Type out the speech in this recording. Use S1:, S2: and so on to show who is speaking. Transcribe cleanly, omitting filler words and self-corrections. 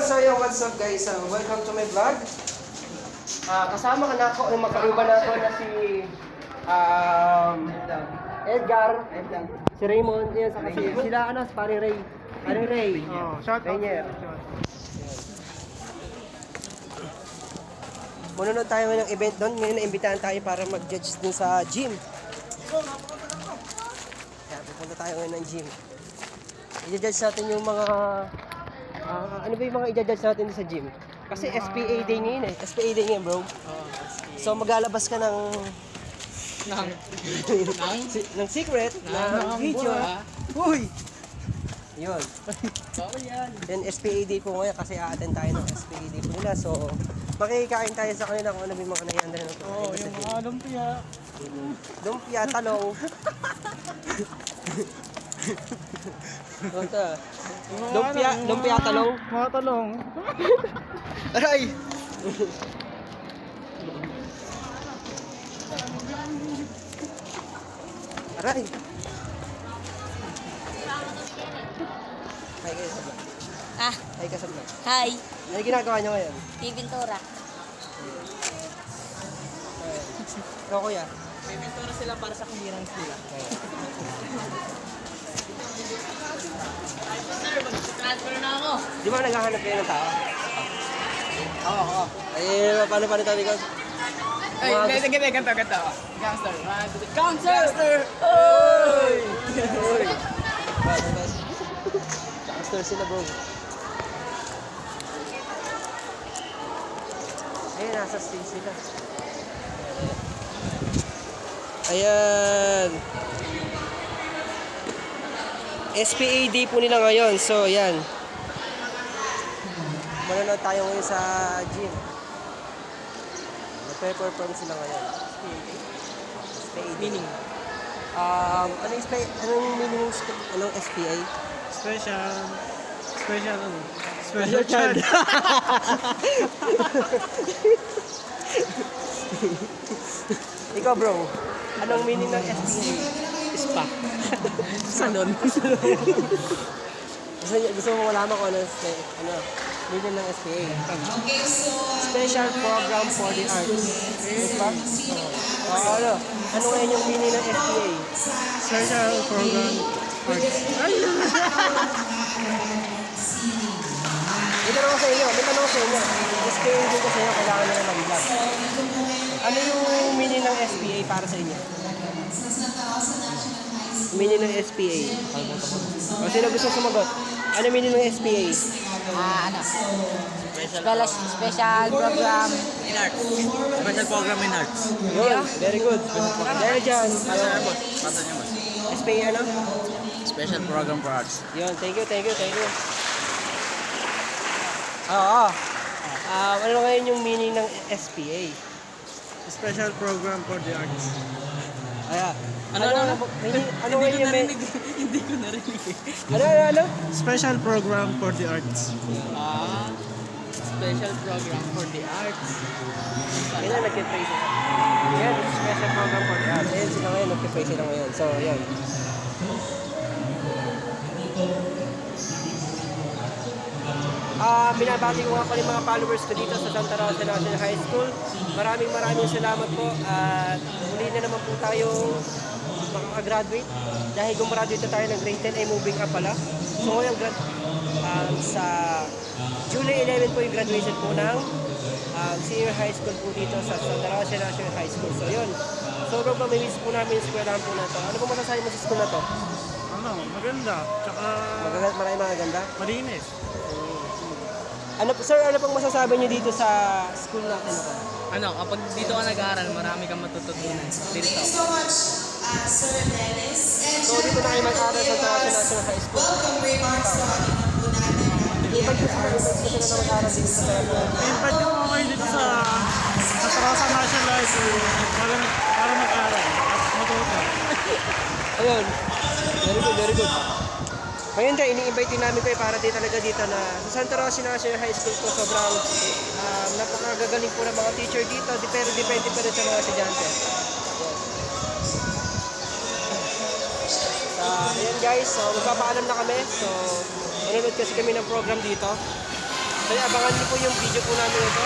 S1: So yung what's up guys, welcome to my vlog. Kasama ka na ako, yung makaiba na ako na si Edgar, si Raymond, yan, saka sila ano, si Paring Ray. Paring Ray.
S2: Shout out.
S1: Mununod tayo ng event doon, ngayon naimbitahan tayo para mag-judge dun sa gym. Kaya pupunta tayo ngayon ng gym. I-judge natin yung mga ano ba yung mga i-judge natin sa gym? Kasi SPA day ngayon eh. SPA day ngayon bro. So maglalabas ka ng ng secret na video. Uy! Yun. Then SPA day po ngayon kasi a-attend tayo ng SPA day po nila. So makikain tayo sa kanila kung ano yung mga naianda na ito.
S2: Oo, yung mga lumpia.
S1: Lumpia, talong. Lumpia, talong.
S2: Mga talong.
S1: Aray! Aray! Hi kayo sa vlog. Hi ka sa vlog.
S3: Hi,
S1: Ano ginagawa nyo ngayon?
S3: Bibintura.
S1: Ikaw kuya?
S2: Bibintura sila para sa kumirang sila.
S3: Transfer na ako.
S1: Di ba naghahanap kayo ng tao?
S2: Oo.
S1: Ay, paano tayo ikaw?
S2: Ay, ganto. Gangster. Gangster!
S1: Oy! Gangster sila bro. Ayun, nasa stage sila. Ayan. SPA day po nila ngayon. So, ayan. Manonood tayo ngayon sa gym. Nagpe-perform sila ngayon. SPA day.
S2: Meaning?
S1: Anong meaning ng anong SPA?
S2: Special ano?
S1: Special child. Ikaw bro, anong meaning ng SPA?
S2: Spa. Salon.
S1: Gusto mo malaman kung ano meaning ng SPA? Special Program for the Arts. Diba? Ano ngayon yung meaning ng SPA?
S2: Special program.
S1: May tanong ko sa inyo. SPA din ko sa inyo, kailangan nila ng vlog. Ano yung meaning ng SPA para sa inyo? Meaning ng SPA. O sino gusto sumagot? Ano meaning ng SPA?
S3: Special program.
S2: In arts. Special program in arts.
S1: Yun, very good. Dahil dyan,
S2: Pasa niya mas.
S1: SPA ano?
S2: Special program for arts.
S1: Yun, thank you. Oo. Ano ngayon yung meaning ng SPA?
S2: Special program for the arts.
S1: Ayan.
S2: Ano?
S1: Ano ngayon yung meaning?
S2: Hindi ko narinig.
S1: Ano?
S2: Special program for the arts.
S3: Special program for the arts.
S1: Kailan nag-pray sila? Ayan, special program for the arts. Ayan sila ngayon, nag-pray sila ngayon. So, ayan. Binabati ko nga pala yung mga followers ko dito sa Santa Rosa National High School. Maraming salamat po at muli na naman po tayo makaka-graduate. Dahil gumraduate na tayo ng grade 10 ay moving up pala. So ngayon sa July 11 po yung graduation po ng senior high school po dito sa Santa Rosa National High School. So yun, sobrang mamimiss po namin yung eskwelahan po na to. Ano po masasabi mo sa school na to?
S2: Maganda. Tsaka
S1: Maraming maganda.
S2: malinis.
S1: Sir, ano pong masasabi niyo dito sa school natin ito?
S4: Kapag dito ka nag-aaral, marami kang matututunan. Dito.
S1: So, dito na kayo mag-aaral sa National High School. Invite ko sila na mag-aaral dito sa
S2: Invite nyo po kayo dito sa Rosa National High School para mag-aral at matuto.
S1: Ayun. Very good. Ngayon tayo, ini-invite din namin kayo para din talaga dito na sa Santa Rosa National High School po sobrang napakagagaling po ng mga teacher dito, pero depende pa rin sa mga estudyante. Ayan guys, so magpapaalam na kami. So, manonood kasi kami ng program dito. Kaya abangan niyo po yung video po namin ito.